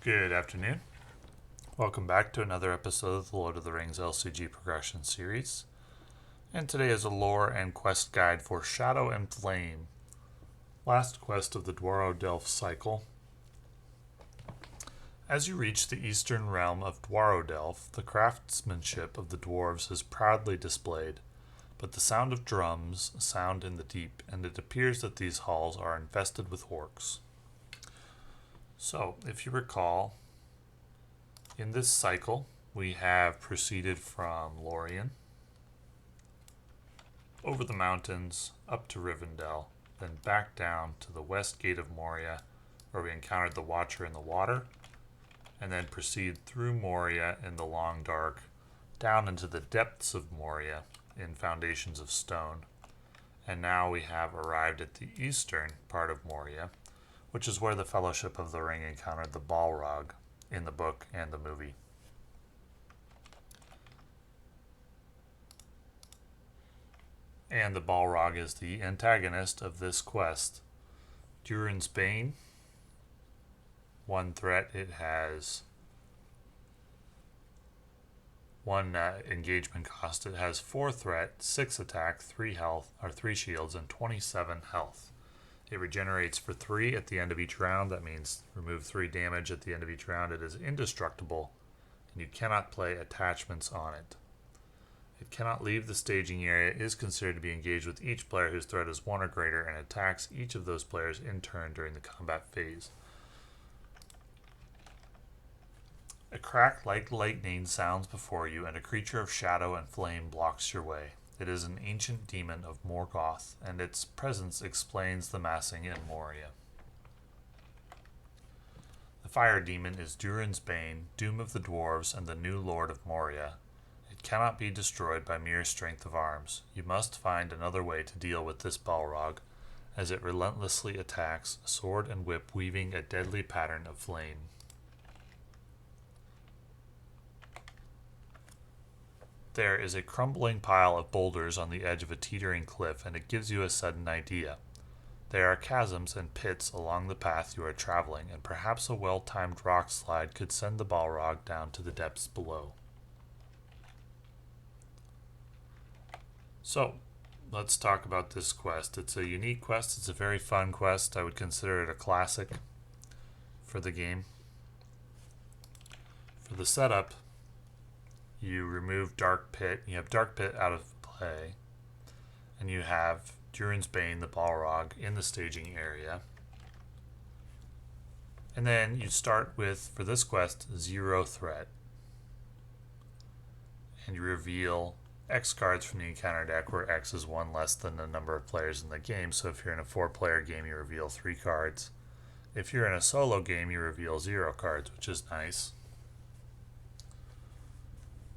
Good afternoon. Welcome back to another episode of the Lord of the Rings LCG Progression Series. And today is a lore and quest guide for Shadow and Flame, last quest of the Dwaro-Delph cycle. As you reach the eastern realm of Dwaro-Delph, the craftsmanship of the dwarves is proudly displayed, but the sound of drums sound in the deep, and it appears that these halls are infested with orcs. So, if you recall, in this cycle, we have proceeded from Lorien, over the mountains, up to Rivendell, then back down to the west gate of Moria, where we encountered the Watcher in the water, and then proceed through Moria in the Long Dark, down into the depths of Moria in Foundations of Stone. And now we have arrived at the eastern part of Moria, which is where the Fellowship of the Ring encountered the Balrog in the book and the movie. And the Balrog is the antagonist of this quest. Durin's Bane, one threat, it has one engagement cost. It has 4 threat, 6 attack, 3 health, or 3 shields, and 27 health. It regenerates for 3 at the end of each round. That means remove 3 damage at the end of each round. It is indestructible, and you cannot play attachments on it. It cannot leave the staging area, is considered to be engaged with each player whose threat is 1 or greater, and attacks each of those players in turn during the combat phase. A crack like lightning sounds before you, and a creature of shadow and flame blocks your way. It is an ancient demon of Morgoth, and its presence explains the massing in Moria. The fire demon is Durin's Bane, doom of the dwarves, and the new lord of Moria. It cannot be destroyed by mere strength of arms. You must find another way to deal with this Balrog, as it relentlessly attacks, sword and whip weaving a deadly pattern of flame. There is a crumbling pile of boulders on the edge of a teetering cliff, and it gives you a sudden idea. There are chasms and pits along the path you are traveling, and perhaps a well-timed rock slide could send the Balrog down to the depths below. So, let's talk about this quest. It's a unique quest. It's a very fun quest. I would consider it a classic for the game. For the setup, you remove Dark Pit. You have Dark Pit out of play. And you have Durin's Bane, the Balrog, in the staging area. And then you start with, for this quest, 0 threat. And you reveal X cards from the encounter deck, where X is 1 less than the number of players in the game. So if you're in a 4-player game, you reveal 3 cards. If you're in a solo game, you reveal 0 cards, which is nice.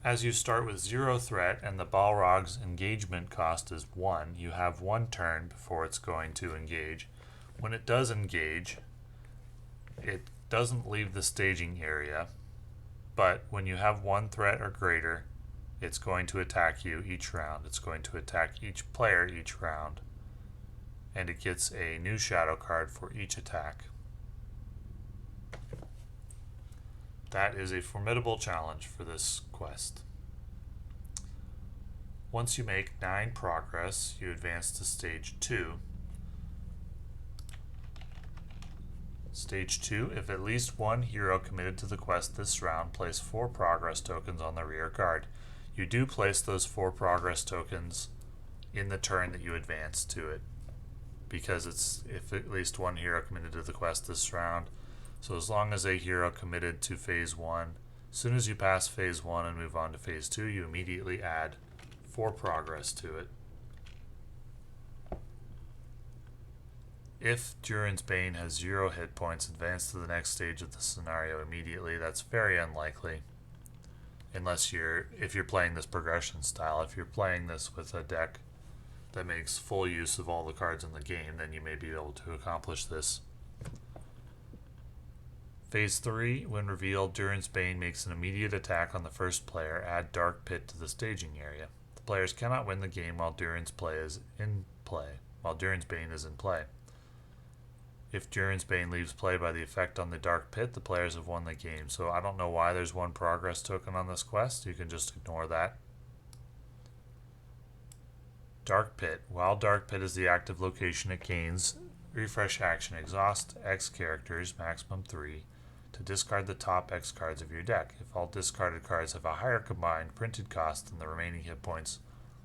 As you start with 0 threat and the Balrog's engagement cost is 1, you have 1 turn before it's going to engage. When it does engage, it doesn't leave the staging area, but when you have 1 threat or greater, it's going to attack you each round. It's going to attack each player each round, and it gets a new shadow card for each attack. That is a formidable challenge for this quest. Once you make 9 progress, you advance to Stage 2. Stage 2, if at least 1 hero committed to the quest this round, place 4 progress tokens on the rear guard. You do place those 4 progress tokens in the turn that you advance to it, because it's if at least 1 hero committed to the quest this round. So as long as a hero committed to Phase 1, as soon as you pass Phase 1 and move on to Phase 2, you immediately add 4 progress to it. If Durin's Bane has 0 hit points, advance to the next stage of the scenario immediately. That's very unlikely, unless if you're playing this progression style. If you're playing this with a deck that makes full use of all the cards in the game, then you may be able to accomplish this. Phase 3, when revealed, Durin's Bane makes an immediate attack on the first player. Add Dark Pit to the staging area. The players cannot win the game while Durin's Bane is in play. If Durin's Bane leaves play by the effect on the Dark Pit, the players have won the game. So I don't know why there's one progress token on this quest. You can just ignore that. Dark Pit. While Dark Pit is the active location, it gains refresh action. Exhaust X characters, maximum 3, to discard the top X cards of your deck. If all discarded cards have a higher combined printed cost than the remaining hit points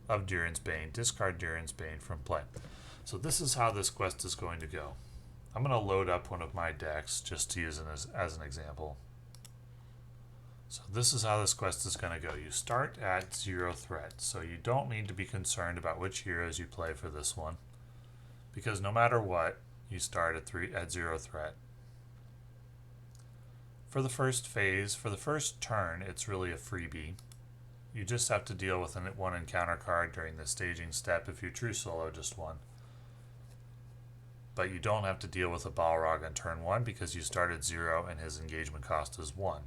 of Durin's Bane, discard Durin's Bane from play. So this is how this quest is going to go. I'm going to load up one of my decks just to use it as an example. So this is how this quest is going to go. You start at 0 threat, so you don't need to be concerned about which heroes you play for this one, because no matter what, you start at 0 threat. For the first phase, for the first turn, it's really a freebie. You just have to deal with one encounter card during the staging step if you true solo just one. But you don't have to deal with a Balrog on turn 1 because you start at 0 and his engagement cost is 1.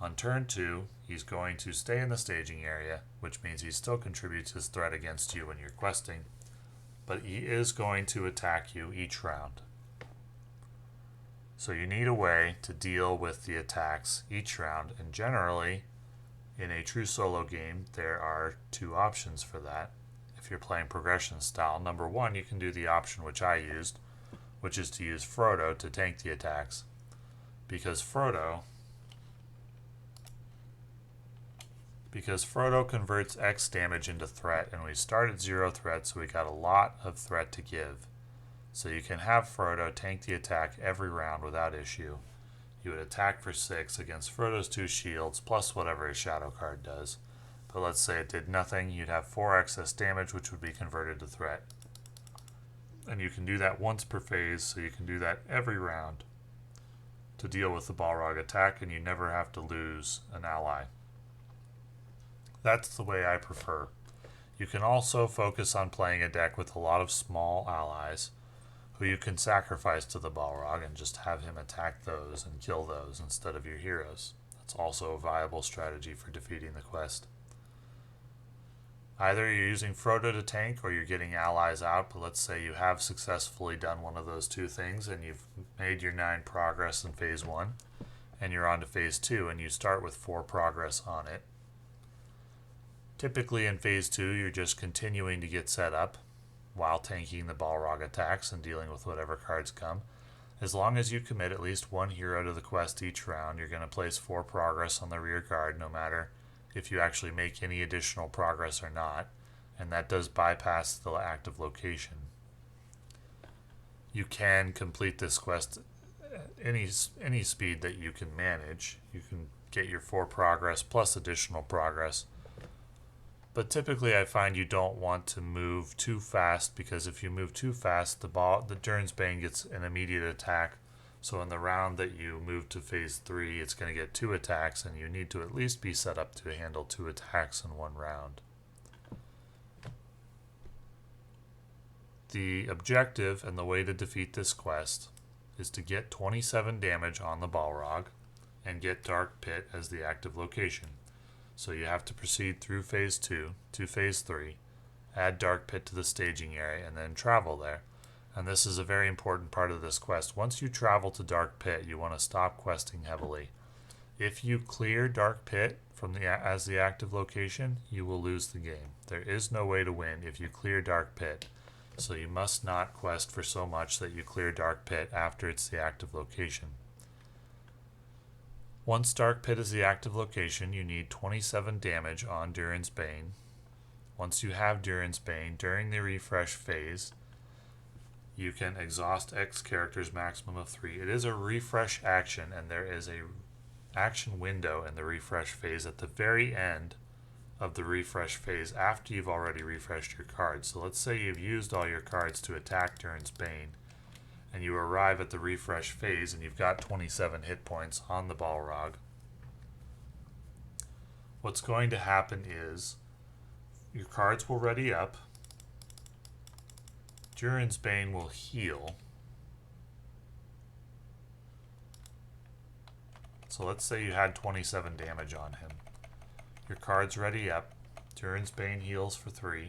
On turn 2, he's going to stay in the staging area, which means he still contributes his threat against you when you're questing, but he is going to attack you each round. So you need a way to deal with the attacks each round, and generally, in a true solo game, there are 2 options for that. If you're playing progression style, number 1, you can do the option which I used, which is to use Frodo to tank the attacks, because Frodo converts X damage into threat, and we start at 0 threat, so we got a lot of threat to give. So you can have Frodo tank the attack every round without issue. You would attack for 6 against Frodo's 2 shields, plus whatever his shadow card does. But let's say it did nothing, you'd have 4 excess damage, which would be converted to threat. And you can do that once per phase, so you can do that every round to deal with the Balrog attack, and you never have to lose an ally. That's the way I prefer. You can also focus on playing a deck with a lot of small allies who you can sacrifice to the Balrog and just have him attack those and kill those instead of your heroes. That's also a viable strategy for defeating the quest. Either you're using Frodo to tank or you're getting allies out, but let's say you have successfully done one of those 2 things and you've made your 9 progress in phase 1 and you're on to phase 2 and you start with 4 progress on it. Typically in phase 2 you're just continuing to get set up while tanking the Balrog attacks and dealing with whatever cards come. As long as you commit at least 1 hero to the quest each round, you're going to place 4 progress on the rear guard no matter if you actually make any additional progress or not, and that does bypass the active location. You can complete this quest at any speed that you can manage. You can get your 4 progress plus additional progress, but typically I find you don't want to move too fast, because if you move too fast, the Durin's Bane gets an immediate attack. So in the round that you move to phase 3, it's going to get 2 attacks, and you need to at least be set up to handle 2 attacks in one round. The objective and the way to defeat this quest is to get 27 damage on the Balrog and get Dark Pit as the active location. So you have to proceed through phase 2 to phase 3, add Dark Pit to the staging area, and then travel there. And this is a very important part of this quest. Once you travel to Dark Pit, you want to stop questing heavily. If you clear Dark Pit as the active location, you will lose the game. There is no way to win if you clear Dark Pit. So you must not quest for so much that you clear Dark Pit after it's the active location. Once Dark Pit is the active location, you need 27 damage on Durin's Bane. Once you have Durin's Bane, during the refresh phase, you can exhaust X characters maximum of 3. It is a refresh action, and there is a action window in the refresh phase at the very end of the refresh phase after you've already refreshed your cards. So let's say you've used all your cards to attack Durin's Bane, and you arrive at the refresh phase and you've got 27 hit points on the Balrog. What's going to happen is your cards will ready up, Durin's Bane will heal. So let's say you had 27 damage on him. Your card's ready up. Durin's Bane heals for 3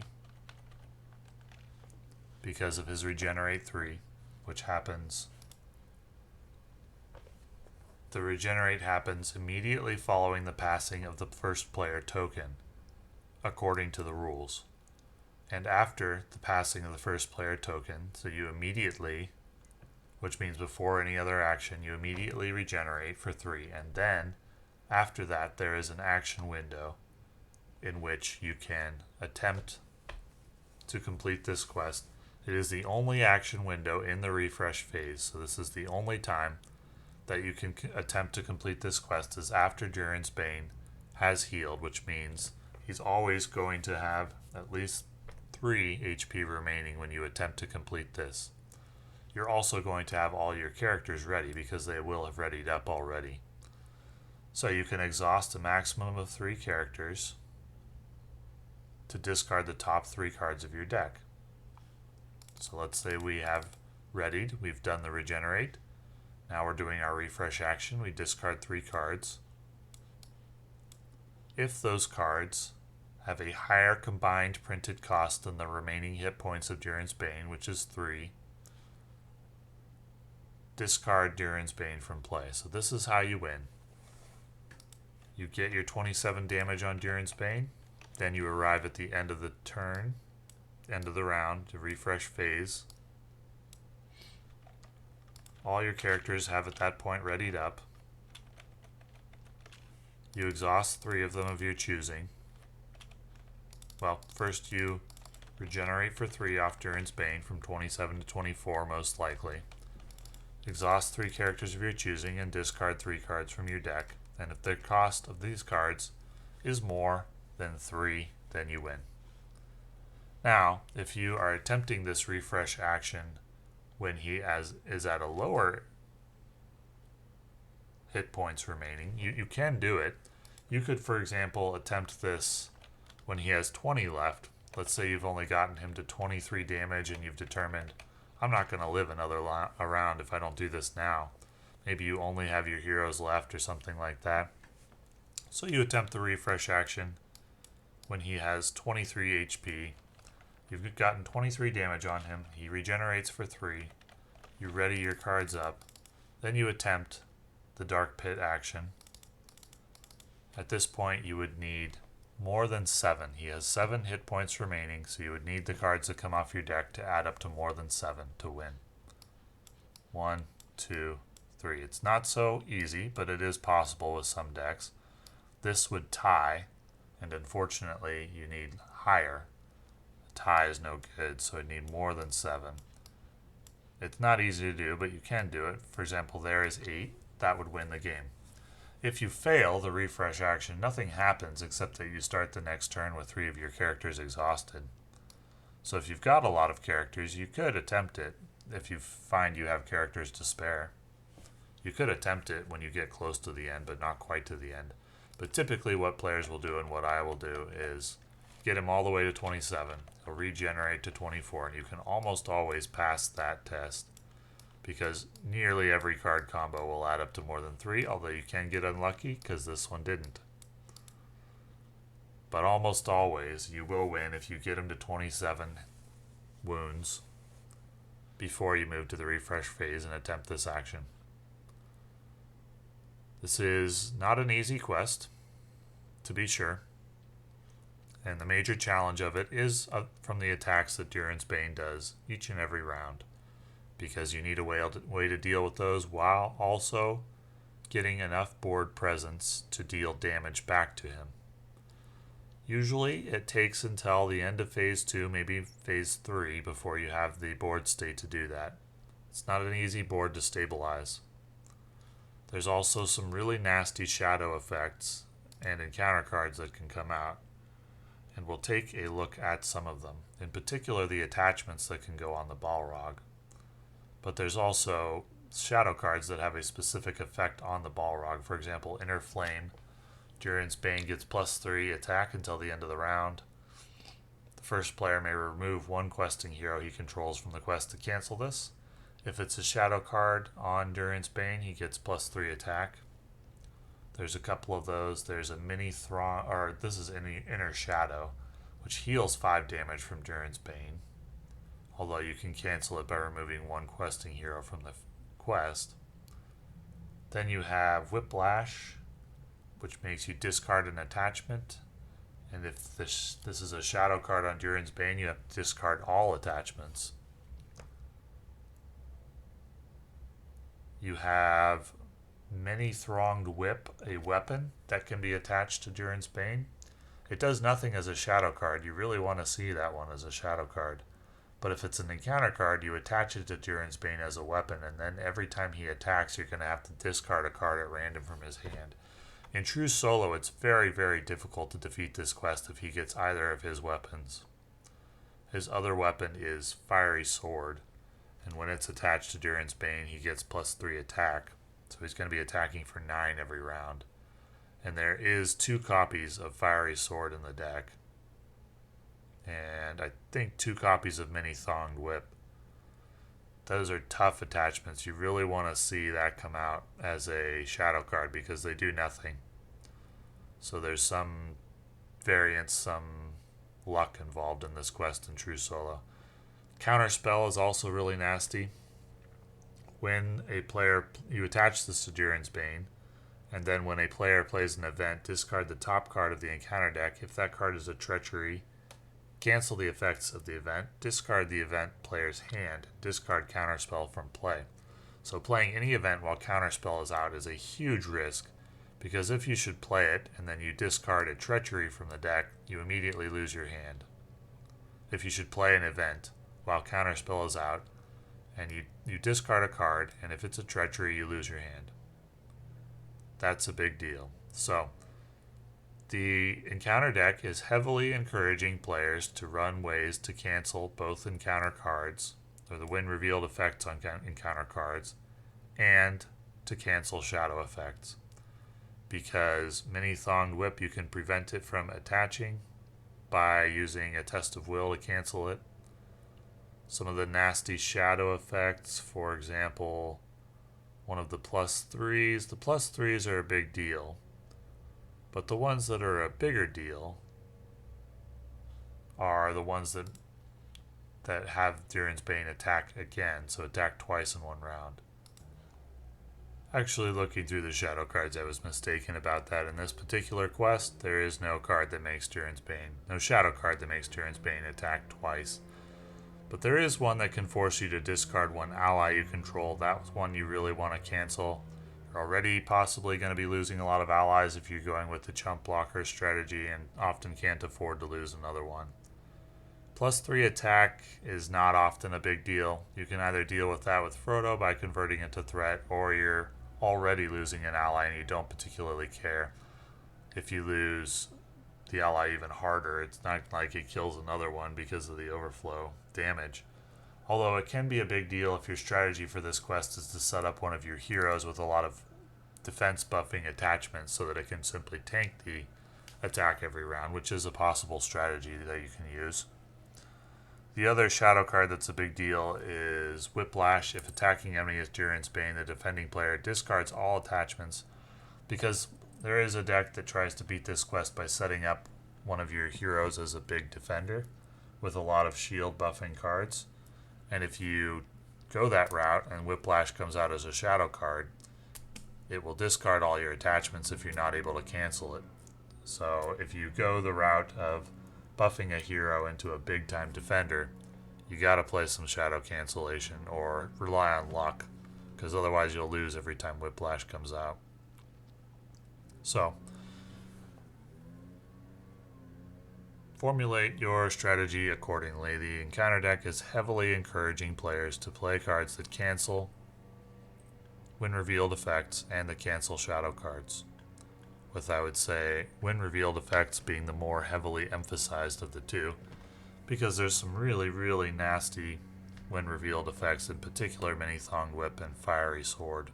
because of his regenerate 3, which happens The regenerate happens immediately following the passing of the first player token, according to the rules. And after the passing of the first player token, so you immediately, which means before any other action, you immediately regenerate for 3. And then, after that, there is an action window in which you can attempt to complete this quest. It is the only action window in the refresh phase, so this is the only time that you can attempt to complete this quest is after Durin's Bane has healed, which means he's always going to have at least 3 HP remaining when you attempt to complete this. You're also going to have all your characters ready because they will have readied up already. So you can exhaust a maximum of 3 characters to discard the top 3 cards of your deck. So let's say we have readied, we've done the regenerate. Now we're doing our refresh action. We discard 3 cards. If those cards have a higher combined printed cost than the remaining hit points of Durin's Bane, which is 3, discard Durin's Bane from play. So this is how you win. You get your 27 damage on Durin's Bane. Then you arrive at the end of the turn, end of the round, to refresh phase. All your characters have at that point readied up. You exhaust 3 of them of your choosing. Well, first you regenerate for 3 off Durin's Bane from 27 to 24 most likely. Exhaust 3 characters of your choosing and discard 3 cards from your deck. And if the cost of these cards is more than 3, then you win. Now, if you are attempting this refresh action when he is at a lower hit points remaining, you can do it. You could, for example, attempt this when he has 20 left. Let's say you've only gotten him to 23 damage and you've determined, I'm not going to live another round if I don't do this now. Maybe you only have your heroes left or something like that. So you attempt the refresh action when he has 23 HP. You've gotten 23 damage on him. He regenerates for 3. You ready your cards up. Then you attempt the Dark Pit action. At this point, you would need more than 7. He has 7 hit points remaining, so you would need the cards that come off your deck to add up to more than 7 to win. 1, 2, 3. It's not so easy, but it is possible with some decks. This would tie, and unfortunately, you need higher. A tie is no good, so you need more than 7. It's not easy to do, but you can do it. For example, there is 8. That would win the game. If you fail the refresh action, nothing happens except that you start the next turn with 3 of your characters exhausted. So if you've got a lot of characters, you could attempt it if you find you have characters to spare. You could attempt it when you get close to the end, but not quite to the end. But typically what players will do and what I will do is get him all the way to 27. He'll regenerate to 24, and you can almost always pass that test because nearly every card combo will add up to more than 3, although you can get unlucky because this one didn't. But almost always you will win if you get him to 27 wounds before you move to the refresh phase and attempt this action. This is not an easy quest, to be sure. And the major challenge of it is from the attacks that Durin's Bane does each and every round, because you need a way to deal with those while also getting enough board presence to deal damage back to him. Usually it takes until the end of phase 2, maybe phase 3, before you have the board state to do that. It's not an easy board to stabilize. There's also some really nasty shadow effects and encounter cards that can come out, and we'll take a look at some of them, in particular the attachments that can go on the Balrog. But there's also shadow cards that have a specific effect on the Balrog. For example, Inner Flame. Durin's Bane gets +3 attack until the end of the round. The first player may remove one questing hero he controls from the quest to cancel this. If it's a shadow card on Durin's Bane, he gets +3 attack. There's a couple of those. There's a mini Throng, or this is Inner Shadow, which heals 5 damage from Durin's Bane, although you can cancel it by removing one questing hero from the quest. Then you have Whiplash, which makes you discard an attachment. And if this is a shadow card on Durin's Bane, you have to discard all attachments. You have Many Thronged Whip, a weapon that can be attached to Durin's Bane. It does nothing as a shadow card. You really want to see that one as a shadow card. But if it's an encounter card, you attach it to Durin's Bane as a weapon, and then every time he attacks, you're going to have to discard a card at random from his hand. In true solo, it's very, very difficult to defeat this quest if he gets either of his weapons. His other weapon is Fiery Sword, and when it's attached to Durin's Bane, he gets +3 attack, so he's going to be attacking for 9 every round. And there is 2 copies of Fiery Sword in the deck, and I think 2 copies of Many Thonged Whip. Those are tough attachments. You really want to see that come out as a shadow card because they do nothing. So there's some variance, some luck involved in this quest in true solo. Counterspell is also really nasty. When a player, you attach this to Durin's Bane, and then when a player plays an event, discard the top card of the encounter deck. If that card is a treachery, cancel the effects of the event, discard the event player's hand, discard Counterspell from play. So playing any event while Counterspell is out is a huge risk, because if you should play it and then you discard a treachery from the deck, you immediately lose your hand. If you should play an event while Counterspell is out, and you discard a card, and if it's a treachery, you lose your hand. That's a big deal. So the encounter deck is heavily encouraging players to run ways to cancel both encounter cards, or the win revealed effects on encounter cards, and to cancel shadow effects. Because Many Thonged Whip, you can prevent it from attaching by using a Test of Will to cancel it. Some of the nasty shadow effects, for example, one of the +3s. The +3s are a big deal. But the ones that are a bigger deal are the ones that have Durin's Bane attack again, so attack twice in one round. Actually, looking through the shadow cards, I was mistaken about that. In this particular quest, there is no card that makes Durin's Bane, no shadow card that makes Durin's Bane attack twice. But there is one that can force you to discard one ally you control. That's one you really want to cancel. You're already possibly going to be losing a lot of allies if you're going with the chump blocker strategy and often can't afford to lose another one. +3 attack is not often a big deal. You can either deal with that with Frodo by converting it to threat, or you're already losing an ally and you don't particularly care. If you lose the ally even harder, it's not like it kills another one because of the overflow damage. Although it can be a big deal if your strategy for this quest is to set up one of your heroes with a lot of defense buffing attachments so that it can simply tank the attack every round, which is a possible strategy that you can use. The other shadow card that's a big deal is Whiplash. If attacking enemy is Durin's Bane, the defending player discards all attachments, because there is a deck that tries to beat this quest by setting up one of your heroes as a big defender with a lot of shield buffing cards. And if you go that route and Whiplash comes out as a shadow card, it will discard all your attachments if you're not able to cancel it. So if you go the route of buffing a hero into a big time defender, you gotta play some shadow cancellation or rely on luck, because otherwise you'll lose every time Whiplash comes out. So formulate your strategy accordingly. The encounter deck is heavily encouraging players to play cards that cancel when revealed effects and that cancel shadow cards, with, I would say, when revealed effects being the more heavily emphasized of the two, because there's some really, really nasty when revealed effects, in particular Many Thonged Whip and Fiery Sword.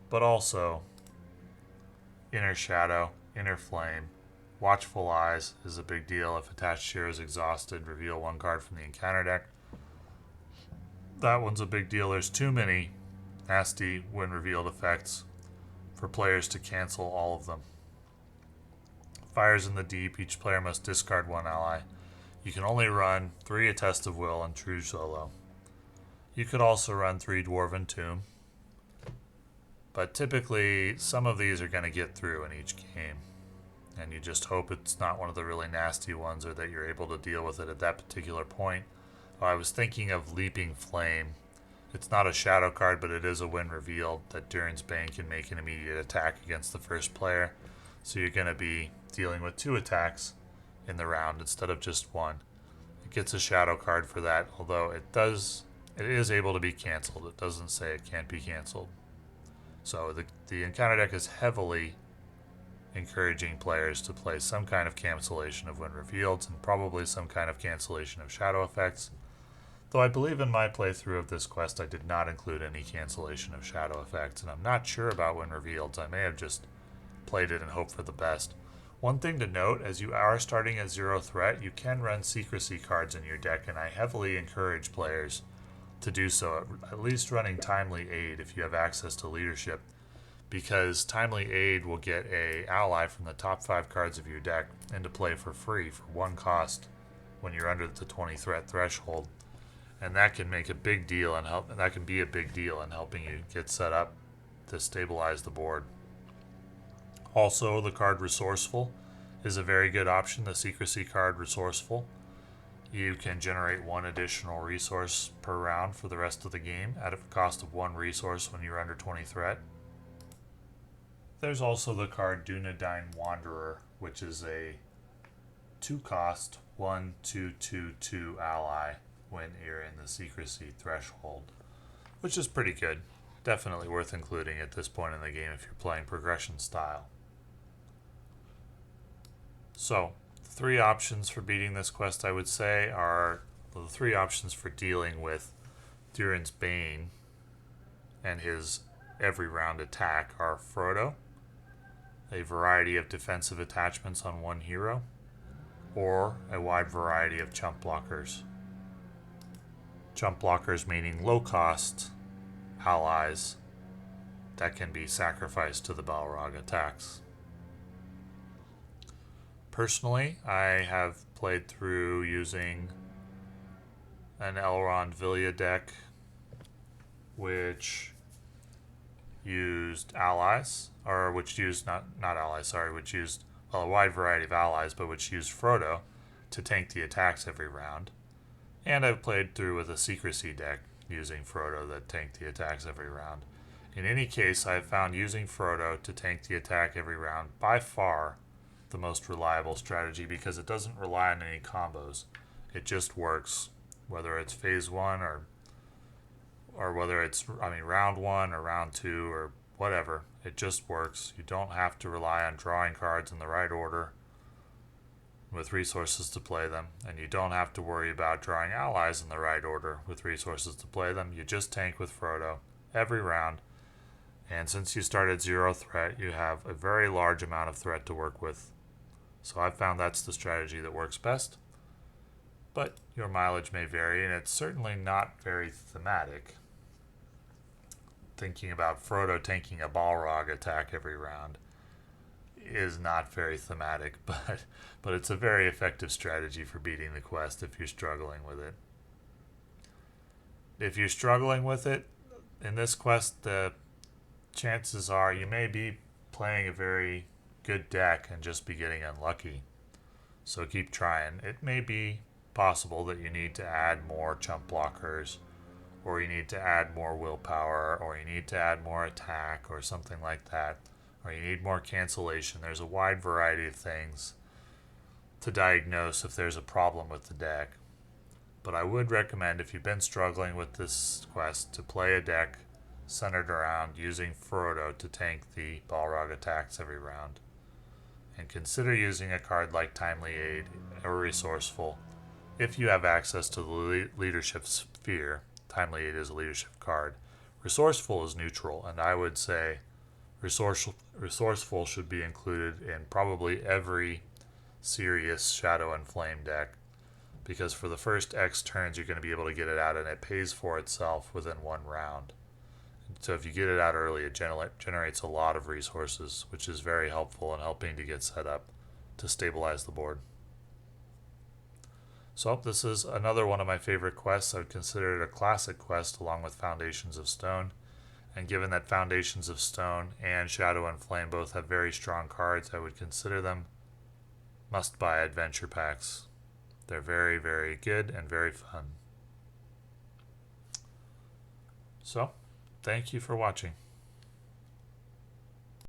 But also Inner Shadow, Inner Flame, Watchful Eyes is a big deal. If attached hero is exhausted, reveal one card from the encounter deck. That one's a big deal. There's too many nasty when revealed effects for players to cancel all of them. Fires in the Deep, each player must discard one ally. You can only run 3 A Test of Will in true solo. You could also run 3 Dwarven Tomb, but typically some of these are going to get through in each game, and you just hope it's not one of the really nasty ones or that you're able to deal with it at that particular point. I was thinking of Leaping Flame. It's not a shadow card, but it is a when revealed that Durin's Bane can make an immediate attack against the first player. So you're going to be dealing with 2 attacks in the round instead of just 1. It gets a shadow card for that, although it is able to be canceled. It doesn't say it can't be canceled. So the encounter deck is heavily encouraging players to play some kind of cancellation of when revealed and probably some kind of cancellation of shadow effects. Though I believe in my playthrough of this quest I did not include any cancellation of shadow effects, and I'm not sure about when revealed. I may have just played it and hoped for the best. One thing to note, as you are starting at 0 threat, you can run secrecy cards in your deck, and I heavily encourage players to do so, at least running Timely Aid if you have access to leadership, because Timely Aid will get a ally from the top 5 cards of your deck into play for free for 1 cost when you're under the 20 threat threshold. And that can make a big deal and that can be a big deal in helping you get set up to stabilize the board. Also, the card Resourceful is a very good option. The secrecy card Resourceful. You can generate 1 additional resource per round for the rest of the game at a cost of 1 resource when you're under 20 threat. There's also the card Dunedain Wanderer, which is a 2 cost 1/2/2/2 ally when you're in the secrecy threshold, which is pretty good. Definitely worth including at this point in the game if you're playing progression style. So, the 3 options for beating this quest, I would say, are the 3 options for dealing with Durin's Bane and his every round attack are Frodo, a variety of defensive attachments on 1 hero, or a wide variety of chump blockers. Chump blockers meaning low cost allies that can be sacrificed to the Balrog attacks. Personally, I have played through using an Elrond Villia deck which used allies, or which used not allies, sorry, which used a wide variety of allies, but which used Frodo to tank the attacks every round. And I've played through with a secrecy deck using Frodo that tanked the attacks every round. In any case, I've found using Frodo to tank the attack every round by far the most reliable strategy because it doesn't rely on any combos. It just works, whether it's phase 1 or whether it's round 1 or round 2 or whatever. It just works. You don't have to rely on drawing cards in the right order with resources to play them, and you don't have to worry about drawing allies in the right order with resources to play them. You just tank with Frodo every round, and since you start at 0 threat, you have a very large amount of threat to work with. So I've found that's the strategy that works best, but your mileage may vary, and it's certainly not very thematic. Thinking about Frodo tanking a Balrog attack every round is not very thematic, but it's a very effective strategy for beating the quest if you're struggling with it. If you're struggling with it in this quest, the chances are you may be playing a very good deck and just be getting unlucky. So keep trying. It may be possible that you need to add more chump blockers, or you need to add more willpower, or you need to add more attack, or something like that. Or you need more cancellation. There's a wide variety of things to diagnose if there's a problem with the deck. But I would recommend, if you've been struggling with this quest, to play a deck centered around using Frodo to tank the Balrog attacks every round. And consider using a card like Timely Aid or Resourceful if you have access to the leadership sphere. Timely Aid is a leadership card. Resourceful is neutral, and I would say Resourceful should be included in probably every serious Shadow and Flame deck, because for the first X turns you're going to be able to get it out, and it pays for itself within 1 round. So if you get it out early, it generates a lot of resources, which is very helpful in helping to get set up to stabilize the board. So this is another one of my favorite quests. I would consider it a classic quest along with Foundations of Stone. And given that Foundations of Stone and Shadow and Flame both have very strong cards, I would consider them must-buy adventure packs. They're very, very good and very fun. So, thank you for watching.